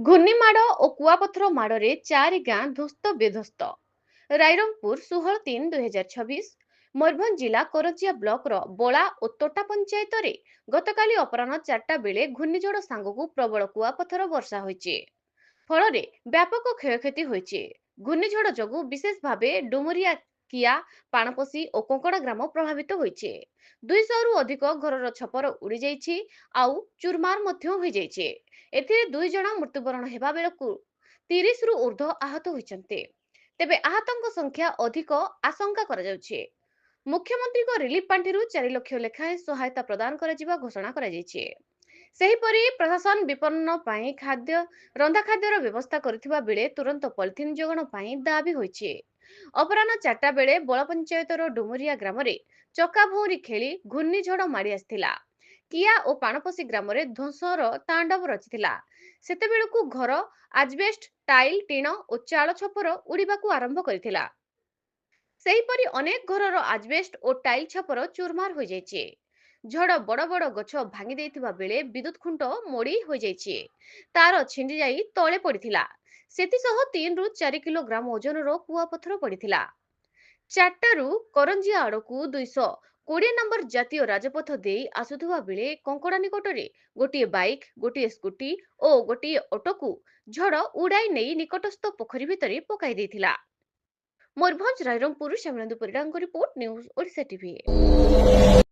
ଘୂର୍ଣ୍ଣିମାଡ଼ ଓ କୁଆପଥର ମାଡ଼ରେ 4 ଗାଁ ଧ୍ୱସ୍ତ ବିଧ୍ୱସ୍ତ। ରାଇରଙ୍ଗପୁର 16-3-2026। ମୟୂରଭଞ୍ଜ ଜିଲ୍ଲା କରଞ୍ଜିଆ ବ୍ଲକର ବଳା ଓ ତୋଟା ପଞ୍ଚାୟତରେ ଗତକାଲି ଅପରାହ୍ନ 4ଟା ବେଳେ ଘୂର୍ଣ୍ଣିଝଡ଼ ସାଙ୍ଗକୁ ପ୍ରବଳ କୁଆପଥର ବର୍ଷା ହୋଇଛି। ଫଳରେ ବ୍ୟାପକ କ୍ଷୟକ୍ଷତି ହୋଇଛି। ଘୂର୍ଣ୍ଣିଝଡ଼ ଯୋଗୁଁ ବିଶେଷ ଭାବେ ଡୁମୁରିଆ, କିଆ, ପାଣପୋଷି ଓ କଙ୍କଡା ଗ୍ରାମ ପ୍ରଭାବିତ ହୋଇଛି। 200ରୁ ଅଧିକ ଘରର ଛପର ଉଡି ଯାଇଛି, ଆଉ ଚୁରମାର ମଧ୍ୟ ହୋଇଯାଇଛି। ଏଥିରେ 2 ଜଣ ମୃତ୍ୟୁବରଣ ହେବା ବେଳକୁ 30ରୁ ଉର୍ଦ୍ଧ୍ୱ ଆହତ ହୋଇଛନ୍ତି। ତେବେ ଆହତଙ୍କ ସଂଖ୍ୟା ଅଧିକ ଆଶଙ୍କା କରାଯାଉଛି। ମୁଖ୍ୟମନ୍ତ୍ରୀଙ୍କ ରିଲିଫ ପାଣ୍ଠିରୁ 4 ଲକ୍ଷ ଲେଖାଏଁ ସହାୟତା ପ୍ରଦାନ କରାଯିବା ଘୋଷଣା କରାଯାଇଛି। ସେହିପରି ପ୍ରଶାସନ ବିପନ୍ନ ପାଇଁ ରନ୍ଧା ଖାଦ୍ୟର ବ୍ୟବସ୍ଥା କରିଥିବା ବେଳେ ତୁରନ୍ତ ପଲିଥିନ୍ ଯୋଗାଣ ପାଇଁ ଦାବି ହୋଇଛି। ଅପରାହ୍ନ 4ଟା ବେଳେ ବଳ ପଞ୍ଚାୟତର ଡୁମୁରିଆ ଗ୍ରାମରେ ଚକାଭଉଁରୀ ଖେଳି ଘୂର୍ଣ୍ଣିଝଡ଼ ମାଡ଼ି ଆସିଥିଲା। କିଆ ଓ ପାଣପୋଷି ଗ୍ରାମରେ ଧ୍ୱଂସର ତାଣ୍ଡବ ରଚିଥିଲା। ସେତେବେଳକୁ ଘର, ଆଜବେଷ୍ଟ, ଟାଇଲ, ଟିଣ ଓ ଚାଳ ଛପର ଉଡ଼ିବାକୁ ଆରମ୍ଭ କରିଥିଲା। ସେହିପରି ଅନେକ ଘରର ଆଜବେଷ୍ଟ ଓ ଟାଇଲ ଛପର ଚୁରମାର ହୋଇଯାଇଛି। ଝଡ଼ ବଡ଼ ବଡ଼ ଗଛ ଭାଙ୍ଗି ଦେଇଥିବା ବେଳେ ବିଦ୍ୟୁତ ଖୁଣ୍ଟ ମୋଡ଼ି ହୋଇଯାଇଛି। ତାର ଛିଣ୍ଡି ଯାଇ ତଳେ ପଡ଼ିଥିଲା। ସେଥିସହ 3ରୁ 4 କିଲୋଗ୍ରାମ ଓଜନର କୁଆପଥର ପଡ଼ିଥିଲା। 4ଟାରୁ କରଞ୍ଜିଆ ଆଡ଼କୁ 220 ନମ୍ବର ଜାତୀୟ ରାଜପଥ ଦେଇ ଆସୁଥିବା ବେଳେ କଙ୍କଡା ନିକଟରେ ଗୋଟିଏ ବାଇକ୍, ଗୋଟିଏ ସ୍କୁଟି ଓ ଗୋଟିଏ ଅଟୋକୁ ଝଡ଼ ଉଡାଇ ନେଇ ନିକଟସ୍ଥ ପୋଖରୀ ଭିତରେ ପକାଇ ଦେଇଥିଲା। ମୟୂରଭଞ୍ଜ ରାଇରଙ୍ଗପୁରରୁ ଶ୍ୟାମଳେନ୍ଦୁ ପରିଡ଼ାଙ୍କ ରିପୋର୍ଟ, ନ୍ୟୁଜ ଓଡ଼ିଶା ଟିଭି।